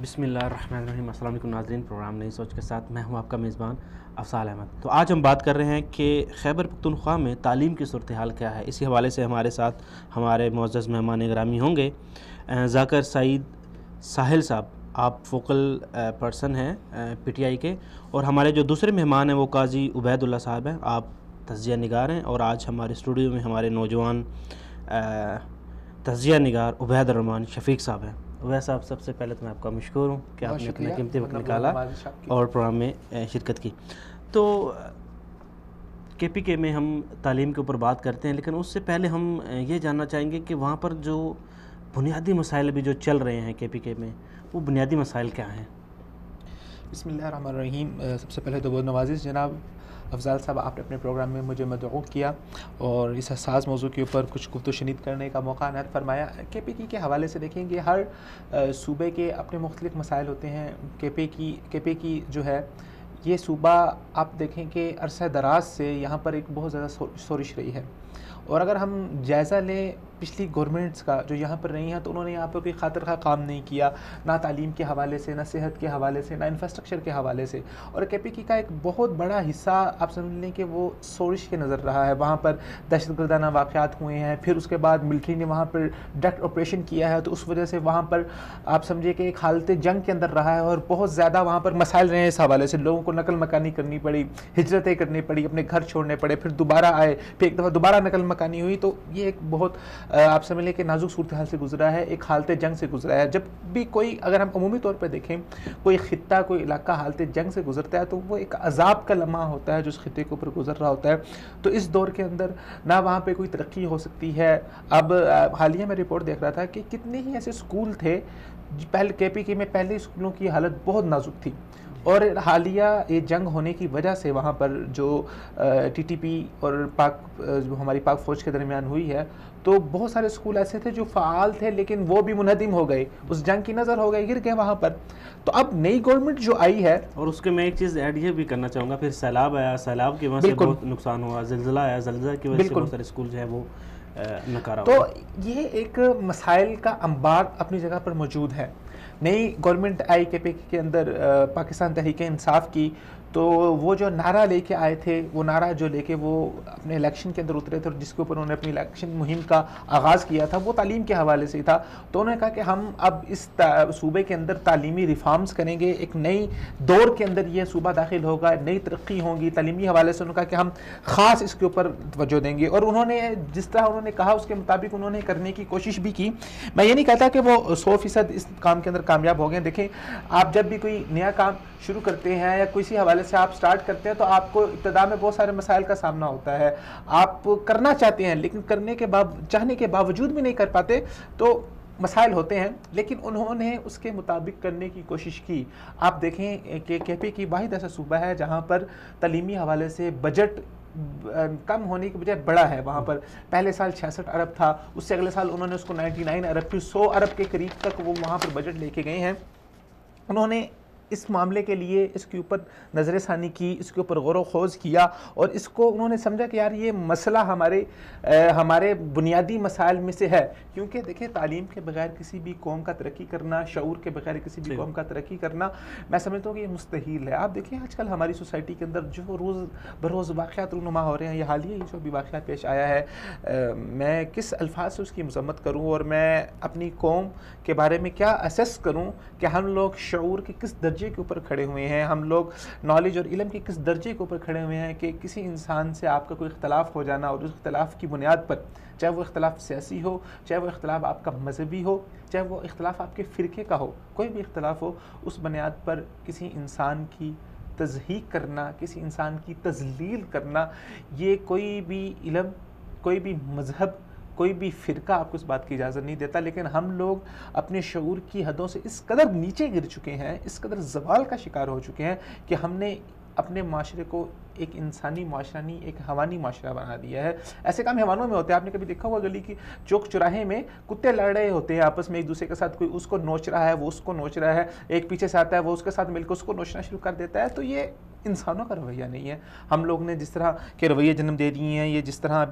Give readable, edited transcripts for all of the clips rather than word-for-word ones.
بسم اللہ الرحمن الرحیم۔ السلام علیکم ناظرین، پروگرام نئی سوچ کے ساتھ میں ہوں آپ کا میزبان افضال احمد۔ تو آج ہم بات کر رہے ہیں کہ خیبر پختونخوا میں تعلیم کی صورتحال کیا ہے۔ اسی حوالے سے ہمارے ساتھ ہمارے معزز مہمان گرامی ہوں گے ذاکر سعید ساحل صاحب، آپ فوکل پرسن ہیں پی ٹی آئی کے، اور ہمارے جو دوسرے مہمان ہیں وہ قاضی عبید اللہ صاحب ہیں، آپ تجزیہ نگار ہیں، اور آج ہمارے اسٹوڈیو میں ہمارے نوجوان تجزیہ نگار عبید الرحمن شفیق صاحب ہیں۔ عبید صاحب، سب سے پہلے تو میں آپ کا مشکور ہوں کہ آپ نے اپنا قیمتی وقت نکالا اور پروگرام میں شرکت کی۔ تو کے پی کے میں ہم تعلیم کے اوپر بات کرتے ہیں، لیکن اس سے پہلے ہم یہ جاننا چاہیں گے کہ وہاں پر جو بنیادی مسائل ابھی جو چل رہے ہیں کے پی کے میں، وہ بنیادی مسائل کیا ہیں؟ بسم اللہ الرحمن الرحیم۔ سب سے پہلے تو بہت نوازش جناب افضال صاحب، آپ نے اپنے پروگرام میں مجھے مدعو کیا اور اس حساس موضوع کے اوپر کچھ گفت و شنید کرنے کا موقع عنایت فرمایا۔ کے پی کے حوالے سے دیکھیں گے، ہر صوبے کے اپنے مختلف مسائل ہوتے ہیں۔ کے پی کی جو ہے یہ صوبہ، آپ دیکھیں کہ عرصہ دراز سے یہاں پر ایک بہت زیادہ شورش رہی ہے، اور اگر ہم جائزہ لیں پچھلی گورنمنٹس کا جو یہاں پر رہی ہیں، تو انہوں نے یہاں پر کوئی خاطر خواہ کام نہیں کیا، نہ تعلیم کے حوالے سے، نہ صحت کے حوالے سے، نہ انفراسٹرکچر کے حوالے سے۔ اور کے پی کی کا ایک بہت بڑا حصہ آپ سمجھ لیں کہ وہ شورش کے نظر رہا ہے۔ وہاں پر دہشت گردانہ واقعات ہوئے ہیں، پھر اس کے بعد ملٹری نے وہاں پر ڈائریکٹ آپریشن کیا ہے، تو اس وجہ سے وہاں پر آپ سمجھے کہ ایک حالت جنگ کے اندر رہا ہے، اور بہت زیادہ وہاں پر مسائل رہے ہیں اس حوالے سے۔ لوگوں کو نقل مکانی کرنی پڑی، ہجرتیں کرنی پڑی، اپنے گھر چھوڑنے پڑے، پھر دوبارہ آئے، پھر ایک دفعہ دوبارہ نقل مکانی ہوئی۔ تو یہ ایک بہت آپ سمجھ لیں کہ نازک صورتحال سے گزرا ہے، ایک حالت جنگ سے گزرا ہے۔ جب بھی کوئی، اگر ہم عمومی طور پہ دیکھیں، کوئی خطہ، کوئی علاقہ حالت جنگ سے گزرتا ہے، تو وہ ایک عذاب کا لمحہ ہوتا ہے جو اس خطے کے اوپر گزر رہا ہوتا ہے۔ تو اس دور کے اندر نہ وہاں پہ کوئی ترقی ہو سکتی ہے۔ اب حالیہ میں رپورٹ دیکھ رہا تھا کہ کتنے ہی ایسے اسکول تھے پہلے کے پی کے میں، پہلے اسکولوں کی حالت بہت نازک تھی، اور حالیہ یہ جنگ ہونے کی وجہ سے وہاں پر جو ٹی ٹی پی اور جو ہماری پاک فوج کے درمیان ہوئی ہے، تو بہت سارے اسکول ایسے تھے جو فعال تھے، لیکن وہ بھی منہدم ہو گئے، اس جنگ کی نظر ہو گئے، گر گئے وہاں پر۔ تو اب نئی گورنمنٹ جو آئی ہے، اور اس کے میں ایک چیز ایڈ یہ بھی کرنا چاہوں گا، پھر سیلاب آیا، سیلاب کی وجہ سے بہت نقصان ہوا، زلزلہ آیا، زلزلہ کی وجہ سے بہت سارے اسکول جو ہے وہ نکارہ ہوا۔ تو یہ ایک مسائل کا انبار اپنی جگہ پر موجود ہے۔ نئی گورنمنٹ آئی کے پی کے اندر، پاکستان تحریک انصاف کی، تو وہ جو نعرہ لے کے آئے تھے، وہ نعرہ جو لے کے وہ اپنے الیکشن کے اندر اترے تھے، اور جس کے اوپر انہوں نے اپنی الیکشن مہم کا آغاز کیا تھا، وہ تعلیم کے حوالے سے تھا۔ تو انہوں نے کہا کہ ہم اب اس صوبے کے اندر تعلیمی ریفارمز کریں گے، ایک نئی دور کے اندر یہ صوبہ داخل ہوگا، نئی ترقی ہوگی تعلیمی حوالے سے۔ انہوں نے کہا کہ ہم خاص اس کے اوپر توجہ دیں گے، اور انہوں نے جس طرح انہوں نے کہا اس کے مطابق انہوں نے کرنے کی کوشش بھی کی۔ میں یہ نہیں کہتا کہ وہ 100% اس کام کے اندر کامیاب ہو گئے۔ دیکھیں، آپ جب بھی کوئی نیا کام شروع کرتے ہیں یا کسی حوالے سے آپ سٹارٹ کرتے ہیں، تو آپ کو ابتدا میں بہت سارے مسائل کا سامنا ہوتا ہے، آپ کرنا چاہتے ہیں لیکن چاہنے کے باوجود بھی نہیں کر پاتے، تو مسائل ہوتے ہیں، لیکن انہوں نے اس کے مطابق کرنے کی کوشش کی۔ آپ دیکھیں کہ کے پی کی واحد ایسا صوبہ ہے جہاں پر تعلیمی حوالے سے بجٹ کم ہونے کی بجائے بڑا ہے۔ وہاں پر پہلے سال 66 ارب تھا، اس سے اگلے سال انہوں نے اس کو 99 ارب، پھر 100 ارب کے قریب تک وہ وہاں پر بجٹ لے کے گئے ہیں۔ انہوں نے اس معاملے کے لیے اس کے اوپر نظر ثانی کی، اس کے اوپر غور و خوض کیا، اور اس کو انہوں نے سمجھا کہ یار یہ مسئلہ ہمارے بنیادی مسائل میں سے ہے، کیونکہ دیکھیں تعلیم کے بغیر کسی بھی قوم کا ترقی کرنا، شعور کے بغیر کسی بھی قوم کا ترقی کرنا، میں سمجھتا ہوں کہ یہ مستحیل ہے۔ آپ دیکھیں آج کل ہماری سوسائٹی کے اندر جو روز بروز واقعات رونما ہو رہے ہیں، یہ حالیہ جو بھی واقعات پیش آیا ہے، میں کس الفاظ سے اس کی مذمت کروں، اور میں اپنی قوم کے بارے میں کیا اسیس کروں کہ ہم لوگ شعور کے کس درجے کے اوپر کھڑے ہوئے ہیں، ہم لوگ نالج اور علم کے کس درجے کے اوپر کھڑے ہوئے ہیں کہ کسی انسان سے آپ کا کوئی اختلاف ہو جانا، اور اس اختلاف کی بنیاد پر، چاہے وہ اختلاف سیاسی ہو، چاہے وہ اختلاف آپ کا مذہبی ہو، چاہے وہ اختلاف آپ کے فرقے کا ہو، کوئی بھی اختلاف ہو، اس بنیاد پر کسی انسان کی تضحیق کرنا، کسی انسان کی تذلیل کرنا، یہ کوئی بھی علم، کوئی بھی مذہب، کوئی بھی فرقہ آپ کو اس بات کی اجازت نہیں دیتا۔ لیکن ہم لوگ اپنے شعور کی حدوں سے اس قدر نیچے گر چکے ہیں، اس قدر زوال کا شکار ہو چکے ہیں کہ ہم نے اپنے معاشرے کو ایک انسانی معاشرہ نہیں ایک حیوانی معاشرہ بنا دیا ہے. ایسے کام حیوانوں میں ہوتے ہیں. آپ نے کبھی دیکھا ہوگا گلی کی چوک چوراہے میں کتے لڑ رہے ہوتے ہیں آپس میں ایک دوسرے کے ساتھ, کوئی اس کو نوچ رہا ہے, وہ اس کو نوچ رہا ہے, ایک پیچھے سے آتا ہے وہ اس کے ساتھ مل کر اس کو نوچنا شروع کر دیتا ہے. تو یہ انسانوں کا رویہ نہیں ہے. ہم لوگ نے جس طرح کے رویے جنم دے دیے ہیں, یہ جس طرح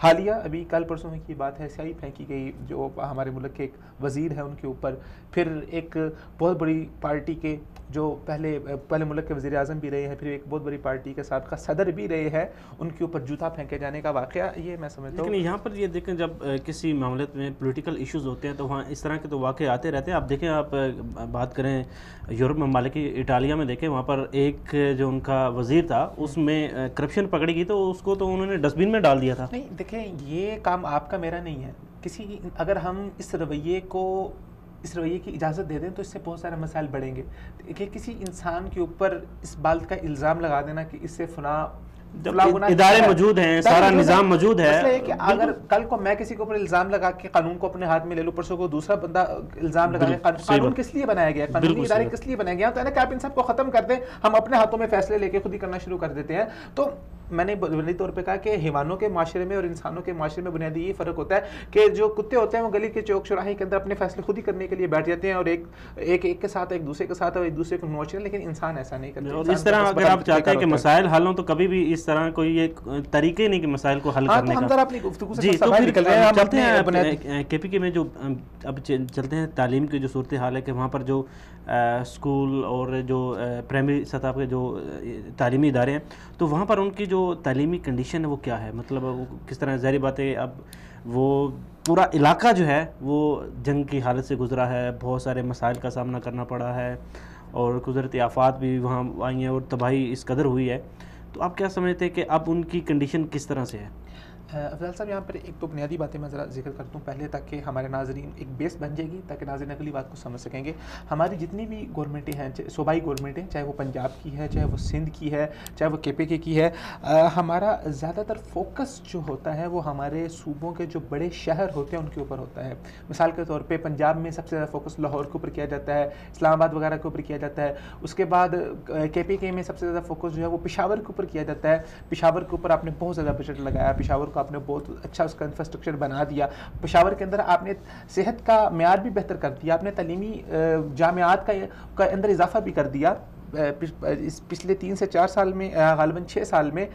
ابھی کل پرسوں کی بات ہے, سیاہی پھینکی گئی جو ہمارے ملک کے ایک وزیر ہے ان کے اوپر, پھر ایک بہت بڑی پارٹی کے جو پہلے ملک کے وزیر اعظم بھی رہے ہیں, پھر ایک بہت بڑی پارٹی کے سابقہ صدر بھی رہے ہیں, ان کے اوپر جوتا پھینکے جانے کا واقعہ یہ میں سمجھتا ہوں. لیکن یہاں پر یہ دیکھیں جب کسی معاملے میں پولیٹیکل ایشوز ہوتے ہیں تو وہاں اس طرح کے تو واقعے آتے رہتے ہیں. آپ دیکھیں, آپ بات کریں یورپ ممالک اٹالیا میں, دیکھیں وہاں پر ایک جو ان کا وزیر تھا اس میں کرپشن پکڑی گئی تو اس کو تو انہوں نے ڈسٹ بن میں ڈال دیا تھا. نہیں دیکھیں, یہ کام آپ کا میرا نہیں ہے. اگر ہم اس رویے کی اجازت دے دیں تو اس سے بہت سارے مسائل بڑھیں گے. کہ کسی انسان کے اوپر اس بات کا الزام لگا دینا کہ اس سے ادارے موجود ہیں, سارا نظام موجود ہے. مسئلہ ہے کہ اگر کل کو میں کسی کے اوپر الزام لگا کے قانون کو اپنے ہاتھ میں لے لوں, پرسوں کو دوسرا بندہ الزام لگا کے, قانون کس لیے بنایا گیا, قانونی ادارے کس لیے بنائے گئے, تو ہے نا کہ آپ ان سب کو ختم کر دیں, ہم اپنے ہاتھوں میں فیصلے لے کے خود ہی کرنا شروع کر دیتے ہیں. تو میں نے بنیادی طور پہ کہا کہ حیوانوں کے معاشرے میں اور انسانوں کے معاشرے میں بنیادی یہ فرق ہوتا ہے کہ جو کتے ہوتے ہیں وہ گلی کے چوک چوراہے کے اندر اپنے فیصلے خود ہی کرنے کے لیے بیٹھ جاتے ہیں اور ایک کے ساتھ ایک دوسرے کے ساتھ اور ایک دوسرے کو نوچ رہے ہیں, لیکن انسان ایسا نہیں کرتے. اور اس طرح اگر آپ چاہتے ہیں کہ مسائل حل ہوں تو کبھی بھی اس طرح کوئی ایک طریقے نہیں کہ مسائل کو حل کرنے کا. ہم ذرا اپنی گفتگو سے جی, تو پھر چلتے ہیں کے پی کے میں جو اب چلتے ہیں تعلیم کی جو صورتحال ہے کہ وہاں پر جو اسکول اور جو پرائمری سطح پہ جو تعلیمی ادارے ہیں تو وہاں پر ان کی جو تعلیمی کنڈیشن ہے وہ کیا ہے, مطلب وہ کس طرح. ظاہری بات ہے اب وہ پورا علاقہ جو ہے وہ جنگ کی حالت سے گزرا ہے, بہت سارے مسائل کا سامنا کرنا پڑا ہے اور قدرتی آفات بھی وہاں آئی ہیں اور تباہی اس قدر ہوئی ہے. تو آپ کیا سمجھتے ہیں کہ اب ان کی کنڈیشن کس طرح سے ہے؟ افضل صاحب, یہاں پر ایک تو بنیادی باتیں میں ذرا ذکر کرتا ہوں پہلے تاکہ ہمارے ناظرین ایک بیس بن جائے گی, تاکہ ناظرین اگلی بات کو سمجھ سکیں گے. ہماری جتنی بھی گورنمنٹیں ہیں, صوبائی گورنمنٹیں, چاہے وہ پنجاب کی ہے, چاہے وہ سندھ کی ہے, چاہے وہ کے پی کے کی ہے, ہمارا زیادہ تر فوکس جو ہوتا ہے وہ ہمارے صوبوں کے جو بڑے شہر ہوتے ہیں ان کے اوپر ہوتا ہے. مثال کے طور پہ پنجاب میں سب سے زیادہ فوکس لاہور کے اوپر کیا جاتا ہے, اسلام آباد وغیرہ کے اوپر کیا جاتا ہے. اس کے بعد کے پی کے میں سب سے زیادہ فوکس جو ہے وہ پشاور کے اوپر کیا جاتا ہے. پشاور کے اوپر آپ نے بہت زیادہ بجٹ لگایا, پشاور کو آپ نے بہت اچھا اس کا انفراسٹرکچر بنا دیا. پشاور کے اندر آپ نے صحت کا معیار بھی بہتر کر دیا, آپ نے تعلیمی جامعات کا اندر اضافہ بھی کر دیا. پچھلے 3 سے 4 سال میں, غالباً 6 سال میں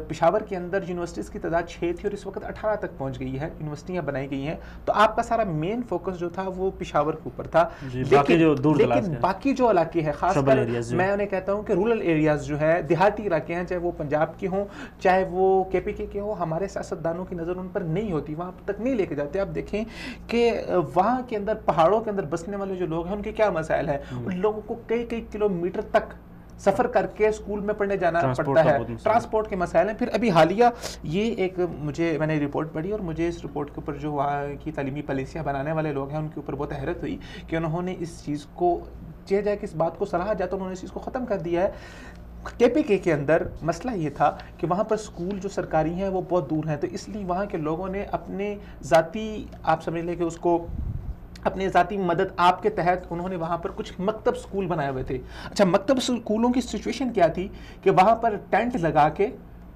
پشاور کے اندر یونیورسٹیز کی تعداد 6 تھی اور اس وقت 18 تک پہنچ گئی ہے, یونیورسٹیاں بنائی گئی ہیں. تو آپ کا سارا مین فوکس جو تھا وہ پشاور کے اوپر تھا. لیکن باقی جو علاقے ہیں, خاص کر میں انہیں کہتا ہوں کہ رورل ایریاز جو ہے, دیہاتی علاقے ہیں, چاہے وہ پنجاب کے ہوں چاہے وہ کے پی کے ہوں, ہمارے سیاستدانوں کی نظر ان پر نہیں ہوتی, وہاں تک نہیں لے کے جاتے. آپ دیکھیں کہ وہاں کے اندر پہاڑوں کے اندر بسنے والے جو لوگ ہیں ان کے کیا مسائل ہیں. ان لوگوں کو کئی کلومیٹر تک سفر کر کے اسکول میں پڑھنے جانا پڑتا ہے, ٹرانسپورٹ کے مسائل ہیں. پھر ابھی حالیہ یہ ایک میں نے رپورٹ پڑھی اور مجھے اس رپورٹ کے اوپر جو وہاں کی تعلیمی پالیسیاں بنانے والے لوگ ہیں ان کے اوپر بہت حیرت ہوئی کہ انہوں نے اس چیز کو چاہے جائے کہ اس بات کو سراہا جاتا انہوں نے اس چیز کو ختم کر دیا ہے. کے پی کے اندر مسئلہ یہ تھا کہ وہاں پر اسکول جو سرکاری ہیں وہ بہت دور ہیں, تو اس لیے وہاں کے لوگوں نے اپنے ذاتی, آپ سمجھ لیں کہ اس کو اپنے ذاتی مدد آپ کے تحت انہوں نے وہاں پر کچھ مکتب اسکول بنائے ہوئے تھے. اچھا, مکتب اسکولوں کی سچویشن کیا تھی کہ وہاں پر ٹینٹ لگا کے,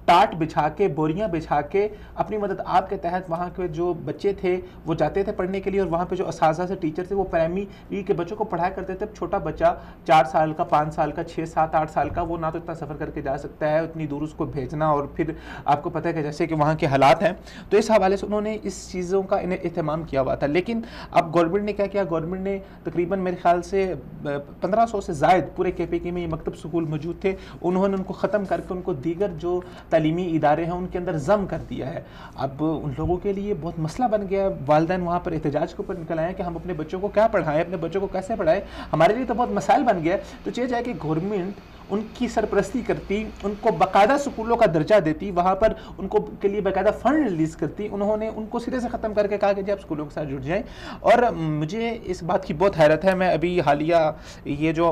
ٹاٹ بچھا کے, بوریاں بچھا کے اپنی مدد آپ کے تحت وہاں کے جو بچے تھے وہ جاتے تھے پڑھنے کے لیے, اور وہاں پہ جو اساتذہ سے ٹیچر تھے وہ پرائمری کے بچوں کو پڑھایا کرتے تھے. چھوٹا بچہ 4 سال کا, 5 سال کا, 6, 7, 8 سال کا, وہ نہ تو اتنا سفر کر کے جا سکتا ہے, اتنی دور اس کو بھیجنا, اور پھر آپ کو پتہ ہے کہ جیسے کہ وہاں کے حالات ہیں. تو اس حوالے سے انہوں نے اس چیزوں کا اہتمام کیا ہوا تھا. لیکن اب گورنمنٹ نے کیا کیا, گورنمنٹ نے تقریباً میرے خیال سے 1500 سے زائد پورے کے پی کے میں یہ مکتب اسکول موجود تھے, انہوں نے ان کو ختم کر کے ان کو دیگر جو تعلیمی ادارے ہیں ان کے اندر ضم کر دیا ہے. اب ان لوگوں کے لیے بہت مسئلہ بن گیا, والدین وہاں پر احتجاج کے اوپر نکل آئے کہ ہم اپنے بچوں کو کیا پڑھائیں, اپنے بچوں کو کیسے پڑھائیں, ہمارے لیے تو بہت مسائل بن گیا. تو چاہے جائے کہ گورنمنٹ ان کی سرپرستی کرتی, ان کو باقاعدہ اسکولوں کا درجہ دیتی, وہاں پر ان کو کے لیے باقاعدہ فنڈ ریلیز کرتی, انہوں نے ان کو سرے سے ختم کر کے کہا کہ جی آپ اسکولوں کے ساتھ جڑ جائیں. اور مجھے اس بات کی بہت حیرت ہے, میں ابھی حالیہ یہ جو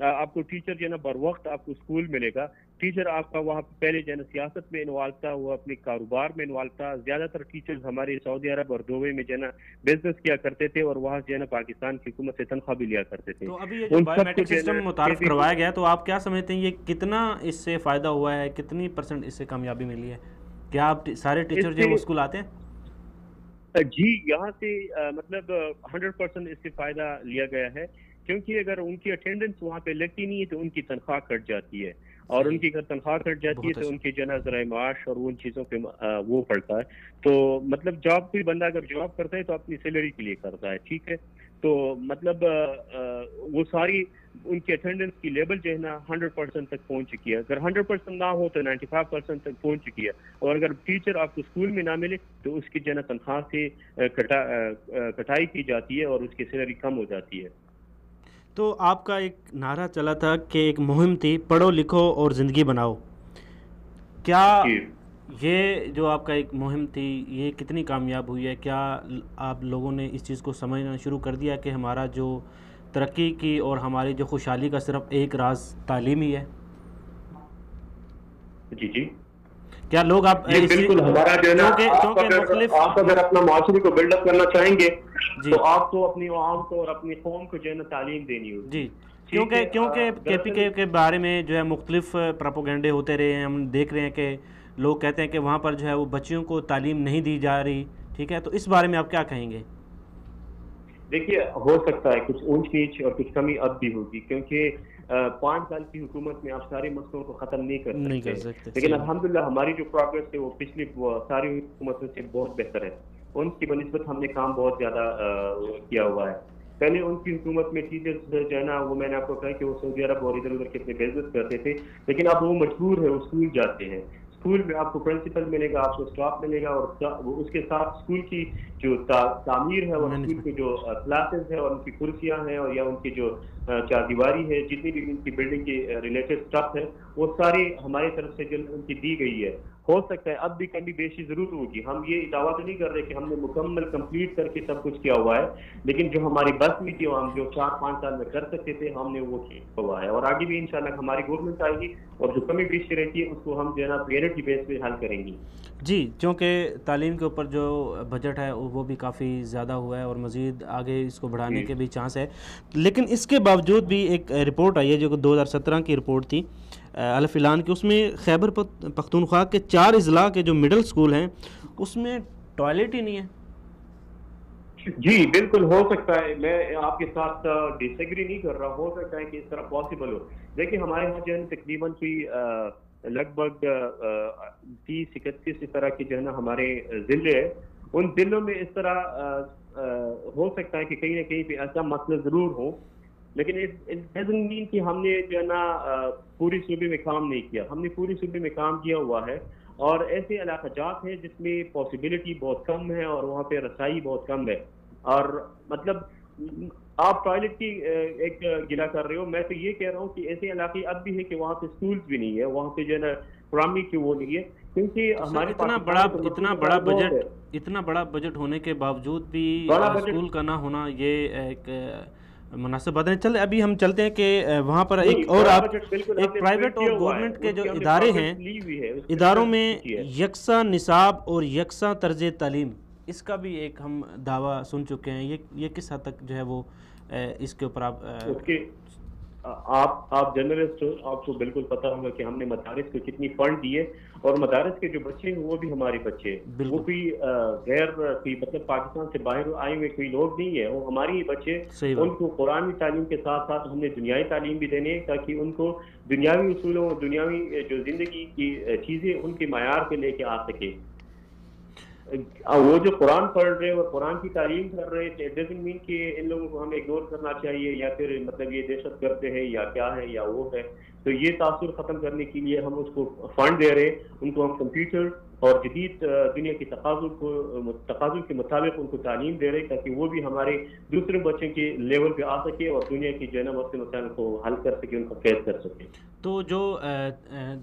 آپ کو ٹیچر جو ہے نا بر وقت آپ کو اسکول ملے گا. ٹیچر آپ کا وہاں پہلے جو ہے نا سیاست میں انوالو تھا, وہ اپنے کاروبار میں انوالو تھا. زیادہ تر ٹیچرز ہمارے سعودی عرب اور دبئی میں جو ہے نا بزنس کیا کرتے تھے, اور وہاں جو ہے نا پاکستان کی حکومت سے تنخواہ بھی لیا کرتے تھے. تو ابھی یہ جو ان بایو سب کو میٹرک جو ہے نا سسٹم متعارف کروایا گیا ہے, تو آپ کیا سمجھتے ہیں یہ کتنا اس سے فائدہ ہوا ہے, کتنی پرسنٹ اس سے کامیابی ملی ہے؟ کیا آپ سارے ٹیچر جو ہیں وہ اسکول آتے ہیں؟ جی, یہاں سے مطلب 100% اس سے فائدہ لیا گیا ہے, کیونکہ اگر ان کی اٹینڈنس وہاں پہ لگتی نہیں ہے تو ان کی تنخواہ کٹ جاتی ہے, اور ان کی اگر تنخواہ کٹ جاتی ہے بہت تو اچھا. ان کے جو ہے نا ذرائع معاش اور ان چیزوں پہ وہ پڑتا ہے. تو مطلب جاب کوئی بندہ اگر جاب کرتا ہے تو اپنی سیلری کے لیے کرتا ہے, ٹھیک ہے. تو مطلب وہ ساری ان کی اٹینڈنس کی لیول جو ہے نا 100% تک پہنچ چکی ہے. اگر 100% نہ ہو تو 95% تک پہنچ چکی ہے. اور اگر ٹیچر آپ کو اسکول میں نہ ملے تو اس کی جو ہے نا تنخواہ سے کٹائی کی جاتی ہے اور اس کی سیلری کم ہو جاتی ہے. تو آپ کا ایک نعرہ چلا تھا کہ ایک مہم تھی, پڑھو لکھو اور زندگی بناؤ. کیا یہ جو آپ کا ایک مہم تھی یہ کتنی کامیاب ہوئی ہے؟ کیا آپ لوگوں نے اس چیز کو سمجھنا شروع کر دیا کہ ہمارا جو ترقی کی اور ہماری جو خوشحالی کا صرف ایک راز تعلیم ہی ہے؟ جی جی, کیا لوگ آپ یہ بالکل ہمارا جو ہے نا, آپ اگر اپنا معاشرے کو بلڈ اپ کرنا چاہیں گے تو آپ کو اپنی عوام کو اور اپنی قوم کو جو ہے نا تعلیم دینی ہوگی. جی, کیونکہ کے پی کے بارے میں جو ہے مختلف پروپیگنڈے ہوتے رہے ہیں. ہم دیکھ رہے ہیں کہ لوگ کہتے ہیں کہ وہاں پر جو ہے وہ بچیوں کو تعلیم نہیں دی جا رہی, ٹھیک ہے. تو اس بارے میں آپ کیا کہیں گے؟ دیکھیے, ہو سکتا ہے کچھ اونچ نیچ اور کچھ کمی اب بھی ہوگی, کیونکہ 5 سال کی حکومت میں آپ سارے مسئلوں کو ختم نہیں کر سکتے, لیکن الحمدللہ ہماری جو پروگریس ہے وہ پچھلی ساری حکومتوں سے بہت بہتر ہے. ان کی بنسبت ہم نے کام بہت زیادہ کیا ہوا ہے. پہلے ان کی حکومت میں ٹیچرز جو ہے نا, وہ میں نے آپ کو کہا کہ وہ سعودی عرب اور ادھر ادھر کے اپنے بزنس کرتے تھے, لیکن اب وہ مجبور ہے, وہ اسکول جاتے ہیں. اسکول میں آپ کو پرنسپل ملے گا, آپ کو اسٹاف ملے گا, اور اس کے ساتھ اسکول کی جو تعمیر ہے اور اسکول کے جو کلاسز ہیں اور ان کی کرسیاں ہیں اور یا ان کی جو چار دیواری ہے, جتنی بھی ان کی بلڈنگ کی ریلیٹڈ اسٹف ہے, وہ ساری ہماری طرف سے جو ان کی دی گئی ہے. ہو سکتا ہے اب بھی کمی بیشی ضرور ہوگی. ہم یہ دعویٰ تو نہیں کر رہے کہ ہم نے مکمل کمپلیٹ کر کے سب کچھ کیا ہوا ہے, لیکن جو ہماری بس میں تھی ہم جو 4-5 سال میں کر سکتے تھے ہم نے وہ کیا ہوا ہے, اور آگے بھی انشاءاللہ ہماری گورنمنٹ آئے گی اور جو کمی بیشی رہتی ہے اس کو ہم جو ہے نا پریورٹی بیس پہ حل کریں گی. جی, کیونکہ تعلیم کے اوپر جو بجٹ ہے وہ بھی کافی زیادہ ہوا ہے اور مزید آگے اس کو بڑھانے کے بھی چانس ہے. لیکن اس کے باوجود بھی ایک رپورٹ آئی ہے جو کہ 2017 کی رپورٹ تھی الف اعلان کی, اس میں خیبر پختونخوا کے 4 اضلاع کے جو مڈل سکول ہیں اس میں ٹوائلٹ ہی نہیں ہے. جی بالکل ہو سکتا ہے, میں آپ کے ساتھ ڈس ایگری نہیں کر رہا, ہو سکتا ہے کہ اس طرح پاسبل ہو. دیکھیں ہمارے یہاں جو ہے تقریباً لگ بھگ 30-31 اس طرح کے جو ہے نا ہمارے ضلع ہیں. ان ضلعوں میں اس طرح ہو سکتا ہے کہ کہیں نہ کہیں پہ ایسا مسئلہ ضرور ہو, لیکن ڈزنٹ مین کہ ہم نے جو ہے نا پوری صوبے میں کام نہیں کیا. ہم نے پوری صوبے میں کام کیا ہوا ہے, اور ایسے علاقہ جات ہیں جس میں پاسبلٹی بہت کم ہے اور وہاں پہ رسائی بہت کم ہے. اور مطلب آپ ٹوائلٹ کی ایک گلا کر رہے ہو, میں تو یہ کہہ رہا ہوں کہ ایسے علاقے اب بھی ہے کہ وہاں پہ سکولز بھی نہیں ہے, وہاں پہ جو ہے نا پرائمری کی وہ نہیں ہے, کیونکہ ہمارے اتنا بڑا بجٹ ہونے کے باوجود بھی اسکول کا نہ ہونا یہ ایک مناسب بات نہیں. چلے ابھی ہم چلتے ہیں کہ وہاں پر ایک اور آپ ایک پرائیویٹ اور گورنمنٹ کے جو ادارے ہیں, اداروں میں یکساں نصاب اور یکساں طرز تعلیم, اس کا بھی ایک ہم دعویٰ سن چکے ہیں. یہ کس حد تک جو ہے وہ اس کے اوپر آپ جرنلسٹ ہو, آپ کو بالکل پتا ہوگا کہ ہم نے مدارس کو کتنی فنڈ دیے, اور مدارس کے جو بچے ہیں وہ بھی ہمارے بچے ہیں, وہ کوئی غیر کوئی مطلب پاکستان سے باہر آئے ہوئے کوئی لوگ نہیں ہے, وہ ہمارے ہی بچے. ان کو قرآنی تعلیم کے ساتھ ساتھ ہم نے دنیاوی تعلیم بھی دینے تاکہ ان کو دنیاوی اصولوں, دنیاوی جو زندگی کی چیزیں ان کے معیار پہ لے کے آ سکے. وہ جو قرآن پڑھ رہے اور قرآن کی تعلیم کر رہے تھے, ڈزنٹ مین کہ ان لوگوں کو ہمیں اگنور کرنا چاہیے یا پھر مطلب یہ دہشت گرد ہے یا کیا ہے یا وہ ہے. تو یہ تاثر ختم کرنے کے لیے ہم اس کو فنڈ دے رہے, ان کو ہم کمپیوٹر اور جدید دنیا کی تقاضوں کے مطابق ان کو تعلیم دے رہے تاکہ وہ بھی ہمارے دوسرے بچوں کے لیول پہ آ سکے اور دنیا کی جو ہے نا مسائل کو حل کر سکے, ان کو فیس کر سکے. تو جو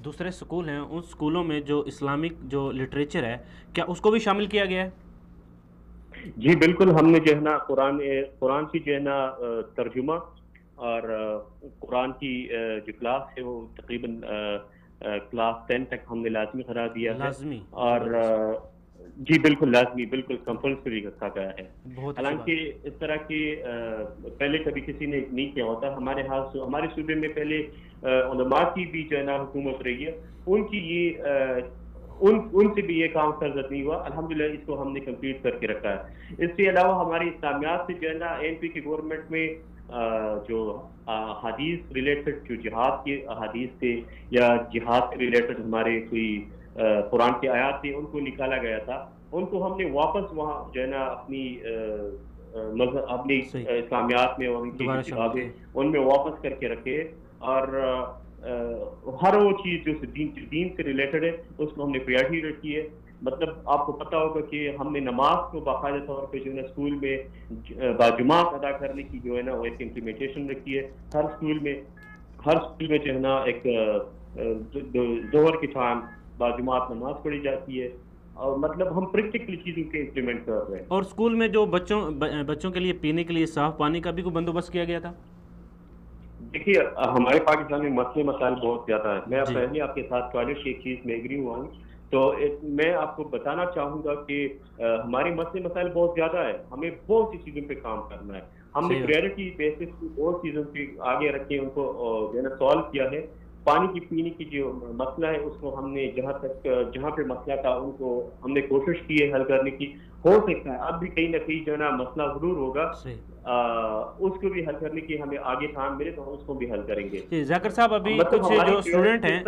دوسرے سکول ہیں ان سکولوں میں جو اسلامک جو لٹریچر ہے کیا اس کو بھی شامل کیا گیا ہے؟ جی بالکل, ہم نے جو ہے نا قرآن کی جو ہے نا ترجمہ اور قرآن کی جو کلاس ہے وہ تقریباً کلاس 10 تک ہم نے لازمی قرار دیا ہے. لازمی اور جی بالکل لازمی، بالکل کمپلسری رکھا گیا ہے. حالانکہ اس طرح کی پہلے کبھی کسی نے نہیں کیا ہوتا. ہمارے صوبے میں پہلے علماء کی بھی جو ہے نا حکومت رہی ہے، ان کی یہ ان سے بھی یہ کام سرزد نہیں ہوا. الحمدللہ اس کو ہم نے کمپلیٹ کر کے رکھا ہے. اس کے علاوہ ہماری اسلامیات سے جو ہے نا این پی کی گورنمنٹ میں جو حدیث ریلیٹڈ جو جہاد کے حدیث تھے یا جہاد سے ریلیٹڈ ہمارے کوئی قرآن کی آیات تھے، ان کو نکالا گیا تھا. ان کو ہم نے واپس وہاں جو ہے نا اپنی اسلامیات میں اور ان کی کتابیں ان میں واپس کر کے رکھے. اور ہر وہ چیز جو دین سے ریلیٹڈ ہے اس کو ہم نے پریارٹی رکھی ہے. مطلب آپ کو پتہ ہوگا کہ ہم نے نماز کو باقاعدہ طور پہ جو ہے نا اسکول میں باجماعت ادا کرنے کی جو ہے نا وہ ایک امپلیمنٹیشن رکھی ہے. ہر اسکول میں جو ہے نا ایک ظہر کے ٹائم باجماعت نماز پڑھی جاتی ہے. اور مطلب ہم پریکٹیکل چیزوں کے امپلیمنٹ کر رہے ہیں. اور اسکول میں جو بچوں کے لیے پینے کے لیے صاف پانی کا بھی کوئی بندوبست کیا گیا تھا؟ دیکھیے ہمارے پاکستان میں مسئلے مسائل بہت زیادہ ہیں. میں پہلے آپ کے ساتھ ٹوائلٹ کی ایک چیز میں ایگری ہوا ہوں، تو میں آپ کو بتانا چاہوں گا کہ ہمارے مسئلے مسائل بہت زیادہ ہے. ہمیں بہت سی چیزوں پہ کام کرنا ہے. ہم نے پریورٹی بیسس پہ بہت چیزوں پہ آگے رکھے، ان کو جو ہے نا سالو کیا ہے. پانی کی پینے کی جو مسئلہ ہے اس کو ہم نے جہاں پہ مسئلہ تھا ان کو ہم نے کوشش کی ہے حل کرنے کی. ہو سکتا ہے اب بھی کہیں نہ کہیں جو ہے نا مسئلہ ضرور ہوگا، اس کو بھی حل کرنے کی ہمیں آگے کام ملے تو ہم اس کو بھی حل کریں گے. جی ذاکر صاحب، ابھی کچھ جو اسٹوڈنٹ ہیں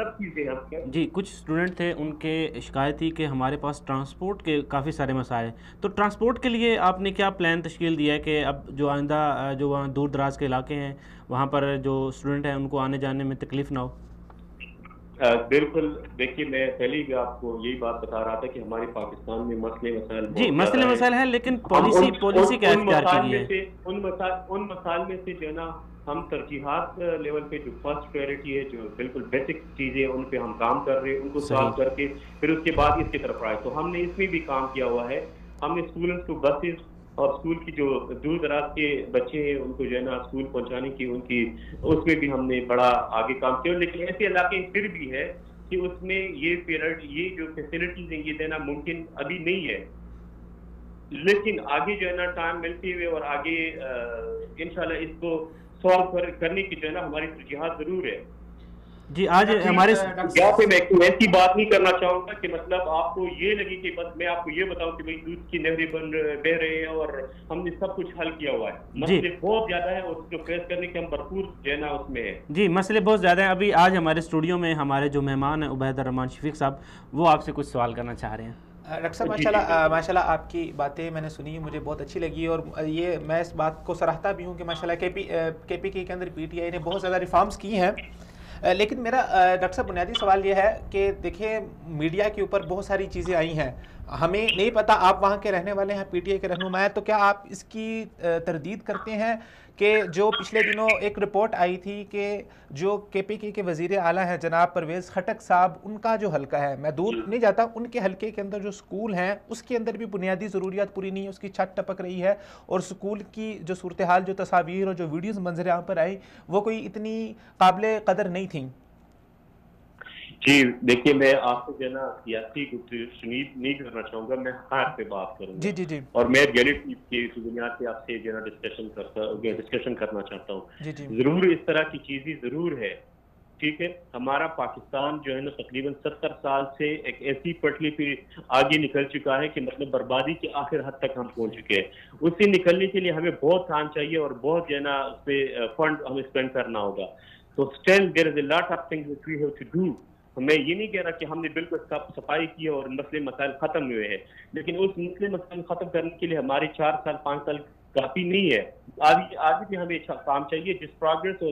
جی کچھ اسٹوڈنٹ تھے ان کے شکایت تھی کہ ہمارے پاس ٹرانسپورٹ کے کافی سارے مسائل ہیں. تو ٹرانسپورٹ کے لیے آپ نے کیا پلان تشکیل دیا ہے کہ اب جو آئندہ جو وہاں دور دراز کے علاقے ہیں وہاں پر جو اسٹوڈنٹ ہیں ان کو آنے جانے میں تکلیف نہ ہو؟ بالکل. دیکھیے میں پہلے بھی آپ کو یہی بات بتا رہا تھا کہ ہمارے پاکستان میں مسئلے مسائل جی مسئلے مسائل ہیں، لیکن پالیسی کیا اختیار کی ہے؟ ان مسائل میں سے جو ہے نا ہم ترجیحات لیول پہ جو فرسٹ پریورٹی ہے، جو بالکل بیسک چیزیں ان پہ ہم کام کر رہے ہیں، ان کو سالو کر کے پھر اس کے بعد اس کی طرف آئے. تو ہم نے اس میں بھی کام کیا ہوا ہے. ہم نے اسٹوڈنٹس کو بسز اور اسکول کی جو دور دراز کے بچے ہیں ان کو جو ہے نا اسکول پہنچانے کی اس میں بھی ہم نے بڑا آگے کام کیا. لیکن ایسے علاقے پھر بھی ہے کہ اس میں یہ جو فیسلٹیز ہیں یہ دینا ممکن ابھی نہیں ہے. لیکن آگے جو ہے نا ٹائم ملتے ہوئے اور آگے انشاءاللہ اس کو سالو کرنے کی جو ہے نا ہماری ترجیحات ضرور ہے. جی آج ہمارے یہاں پہ میں ایسی بات نہیں کرنا چاہوں گا کہ مطلب آپ کو یہ لگے کہ بس میں آپ کو یہ بتاؤں کہ بھئی دودھ کی نہریں بہ رہے ہیں اور ہم نے سب کچھ حل کیا ہوا ہے. مسئلے بہت زیادہ ہیں اور اس کو فیس کرنے کے ہم بھرپور جو ہے نا اس میں ہے. جی مسئلے بہت زیادہ ہیں. ابھی آج ہمارے اسٹوڈیو میں ہمارے جو مہمان ہیں عبید الرحمان شفیق صاحب، وہ آپ سے کچھ سوال کرنا چاہ رہے ہیں. ڈاکٹر صاحب ماشاءاللہ آپ کی باتیں میں نے سنی، مجھے بہت اچھی لگی اور یہ میں اس بات کو سراہتا بھی ہوں کہ ماشاءاللہ کے پی کے اندر پی ٹی آئی نے بہت زیادہ ریفارمز کی ہیں. لیکن میرا ڈاکٹر صاحب بنیادی سوال یہ ہے کہ دیکھیں میڈیا کے اوپر بہت ساری چیزیں آئی ہیں، ہمیں نہیں پتہ، آپ وہاں کے رہنے والے ہیں، پی ٹی آئی کے رہنما ہیں، تو کیا آپ اس کی تردید کرتے ہیں کہ جو پچھلے دنوں ایک رپورٹ آئی تھی کہ جو کے پی کے وزیر اعلیٰ ہیں جناب پرویز خٹک صاحب، ان کا جو حلقہ ہے، میں دور نہیں جاتا، ان کے حلقے کے اندر جو سکول ہیں اس کے اندر بھی بنیادی ضروریات پوری نہیں ہے، اس کی چھت ٹپک رہی ہے اور سکول کی جو صورتحال، جو تصاویر اور جو ویڈیوز منظر عام پر آئی وہ کوئی اتنی قابل قدر نہیں تھیں. جی دیکھیے میں آپ کو جو ہے نا سیاسی گفتگو نہیں کرنا چاہوں گا، میں حقائق پہ بات کروں گا. جی اور میں ریئلٹی کی بنیاد پہ آپ سے جو ہے نا ڈسکشن کرنا چاہتا ہوں. ضرور اس طرح کی چیزیں ضرور ہے، ٹھیک ہے. ہمارا پاکستان جو ہے نا تقریباً 70 سال سے ایک ایسی پٹری پہ آگے نکل چکا ہے کہ مطلب بربادی کے آخر حد تک ہم پہنچ چکے ہیں. اس سے نکلنے کے لیے ہمیں بہت ٹائم چاہیے اور بہت جو ہے نا اس پہ فنڈ ہمیں اسپینڈ کرنا ہوگا. تو still there is a lot of things which we have to do. میں یہ نہیں کہہ رہا کہ ہم نے بالکل صفائی کی اور مسئلے مسائل ختم ہوئے ہیں، لیکن اس مسئلے مسائل ختم کرنے کے لیے ہمارے 4 سال 5 سال کافی نہیں ہے. آگے بھی ہمیں کام چاہیے. جس پروگریس اور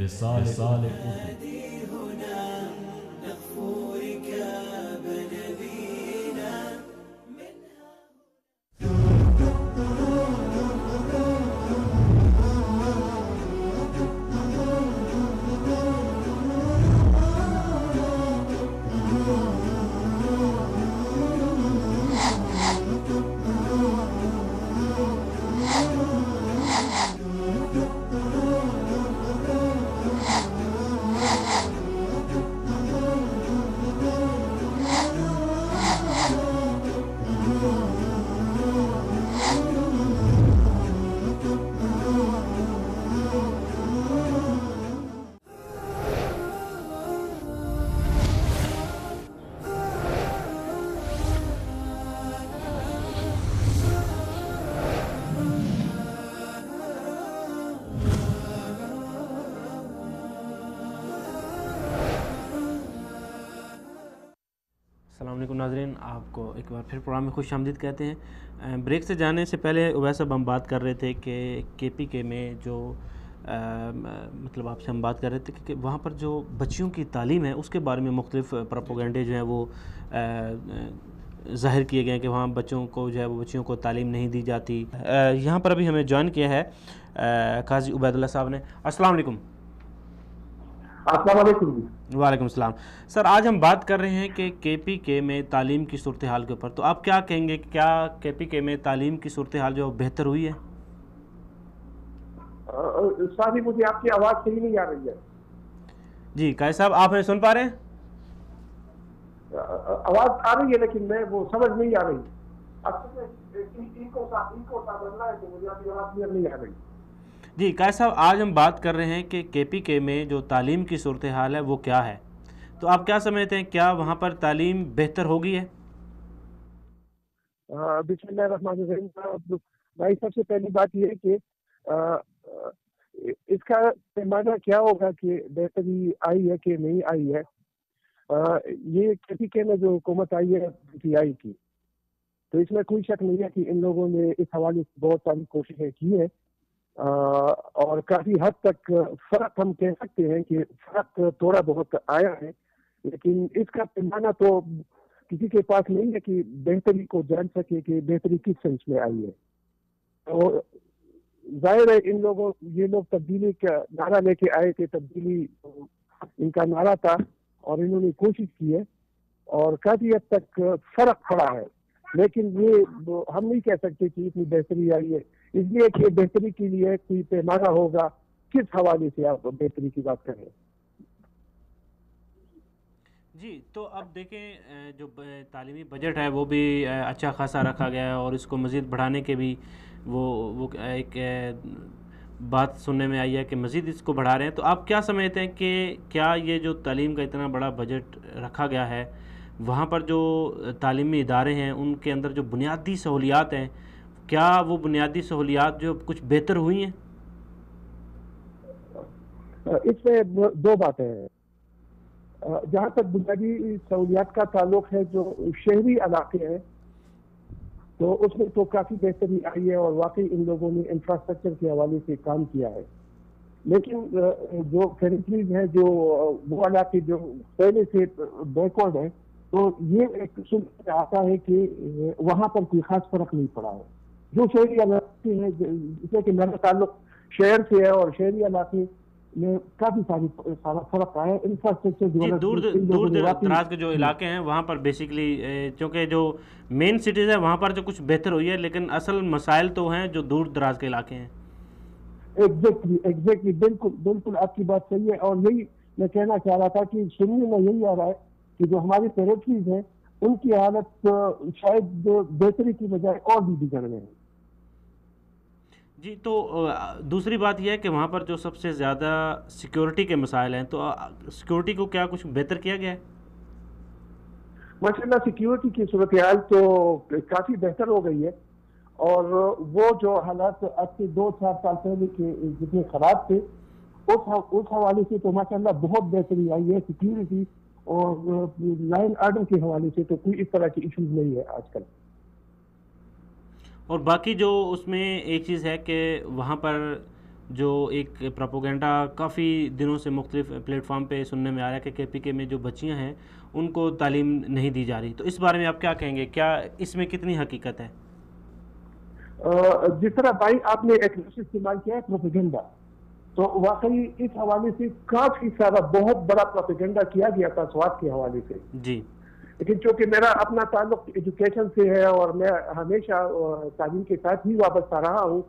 وصال السلام علیکم ناظرین، آپ کو ایک بار پھر پروگرام میں خوش آمدید کہتے ہیں۔ بریک سے جانے سے پہلے اویس صاحب ہم بات کر رہے تھے کہ کے پی کے میں جو مطلب آپ سے ہم بات کر رہے تھے کہ وہاں پر جو بچیوں کی تعلیم ہے اس کے بارے میں مختلف پروپیگنڈے جو ہیں وہ ظاہر کیے گئے ہیں کہ وہاں بچوں کو جو ہے وہ بچیوں کو تعلیم نہیں دی جاتی۔ یہاں پر ابھی ہمیں جوائن کیا ہے قاضی عبید اللہ صاحب نے۔ السلام علیکم۔ السلام علیکم۔ وعلیکم السلام سر، آج ہم بات کر رہے ہیں کہ کے پی کے میں تعلیم کی صورتحال کے اوپر، تو آپ کیا کہیں گے کہ کیا کے پی کے میں تعلیم کی صورتحال جو بہتر ہوئی ہے؟ ساری مجھے آپ کی آواز صحیح نہیں آ رہی ہے۔ جی قاضی صاحب، آپ ہمیں سن پا رہے ہیں؟ آواز آ رہی ہے لیکن میں وہ سمجھ نہیں آ رہی۔ مجھے آپ کی آواز کلیئر نہیں آ رہی۔ جی قاضی صاحب، آج ہم بات کر رہے ہیں کہ کے پی کے میں جو تعلیم کی صورتحال ہے وہ کیا ہے، تو آپ کیا سمجھتے ہیں کیا وہاں پر تعلیم بہتر ہو گئی ہے؟ بسم اللہ الرحمن الرحیم۔ بھائی سب سے پہلی بات یہ ہے کہ اس کا پیمانہ کیا ہوگا کہ بہتری آئی ہے کہ نہیں آئی ہے۔ یہ کے پی کے میں جو حکومت آئی ہے پی ٹی آئی کی، تو اس میں کوئی شک نہیں ہے کہ ان لوگوں نے اس حوالے سے بہت ساری کوششیں کی ہیں، اور کافی حد تک فرق ہم کہہ سکتے ہیں کہ فرق تھوڑا بہت آیا ہے، لیکن اس کا پیمانہ تو کسی کے پاس نہیں ہے کہ بہتری کو جان سکے کہ بہتری کس سینس میں آئی ہے۔ تو ظاہر ہے یہ لوگ تبدیلی کا نعرہ لے کے آئے تھے، تبدیلی ان کا نعرہ تھا اور انہوں نے کوشش کی ہے اور کافی حد تک فرق پڑا ہے، لیکن یہ ہم نہیں کہہ سکتے کہ اتنی بہتری آئی ہے، اس لیے کہ بہتری کے لیے کوئی پیمانہ ہوگا۔ کس حوالے سے آپ بہتری کی بات کریں؟ جی تو اب دیکھیں جو تعلیمی بجٹ ہے وہ بھی اچھا خاصا رکھا گیا ہے اور اس کو مزید بڑھانے کے بھی وہ ایک بات سننے میں آئی ہے کہ مزید اس کو بڑھا رہے ہیں، تو آپ کیا سمجھتے ہیں کہ کیا یہ جو تعلیم کا اتنا بڑا بجٹ رکھا گیا ہے وہاں پر جو تعلیمی ادارے ہیں ان کے اندر جو بنیادی سہولیات ہیں، کیا وہ بنیادی سہولیات جو کچھ بہتر ہوئی ہیں؟ اس میں دو باتیں ہیں۔ جہاں تک بنیادی سہولیات کا تعلق ہے، جو شہری علاقے ہیں تو اس میں تو کافی بہتری آئی ہے اور واقعی ان لوگوں نے انفراسٹرکچر کے حوالے سے کام کیا ہے، لیکن جو ٹیریٹریز ہیں، جو وہ علاقے جو پہلے سے بیکورڈ ہیں، تو یہ ایک سن آتا ہے کہ وہاں پر کوئی خاص فرق نہیں پڑا ہے۔ جو شہری علاقے ہیں، جیسے کہ میرا تعلق شہر سے ہے اور شہری علاقے میں کافی سارا فرق آیا ہے۔ انفراسٹرکچر دور دراز کے جو علاقے ہیں وہاں پر بیسیکلی چونکہ جو مین سٹیز ہیں وہاں پر جو کچھ بہتر ہوئی ہے، لیکن اصل مسائل تو ہیں جو دور دراز کے علاقے ہیں۔ ایگزیکٹلی بالکل آپ کی بات صحیح ہے، اور یہی میں کہنا چاہ رہا تھا کہ سننے میں یہی آ رہا ہے کہ جو ہماری ٹیریٹریز ہیں ان کی حالت شاید بہتری کی بجائے اور بھی بگڑ گئے ہیں۔ جی تو دوسری بات یہ ہے کہ وہاں پر جو سب سے زیادہ سیکیورٹی کے مسائل ہیں، تو سیکیورٹی کو کیا کچھ بہتر کیا گیا ہے؟ ماشاءاللہ سیکیورٹی کی صورتحال تو کافی بہتر ہو گئی ہے، اور وہ جو حالات آج سے 2-4 سال پہلے کے جتنے خراب تھے اس حوالے سے تو ماشاءاللہ بہت بہتری آئی ہے۔ سیکیورٹی اور لائن آرڈر کے حوالے سے تو کوئی اس طرح کی ایشوز نہیں ہے آج کل۔ اور باقی جو اس میں ایک چیز ہے کہ وہاں پر جو ایک پروپیگنڈا کافی دنوں سے مختلف پلیٹ فارم پہ سننے میں آ رہا ہے کہ کے پی کے میں جو بچیاں ہیں ان کو تعلیم نہیں دی جا رہی، تو اس بارے میں آپ کیا کہیں گے؟ کیا اس میں کتنی حقیقت ہے؟ جس طرح بھائی آپ نے ایک لفظ استعمال کیا ہے پروپیگنڈا، تو واقعی اس حوالے سے کافی سارا بہت بڑا پروپیگنڈا کیا گیا تھا سوات کے حوالے سے، جی لیکن چونکہ میرا اپنا تعلق ایجوکیشن سے ہے اور میں ہمیشہ تعلیم کے ساتھ ہی وابستہ رہا ہوں،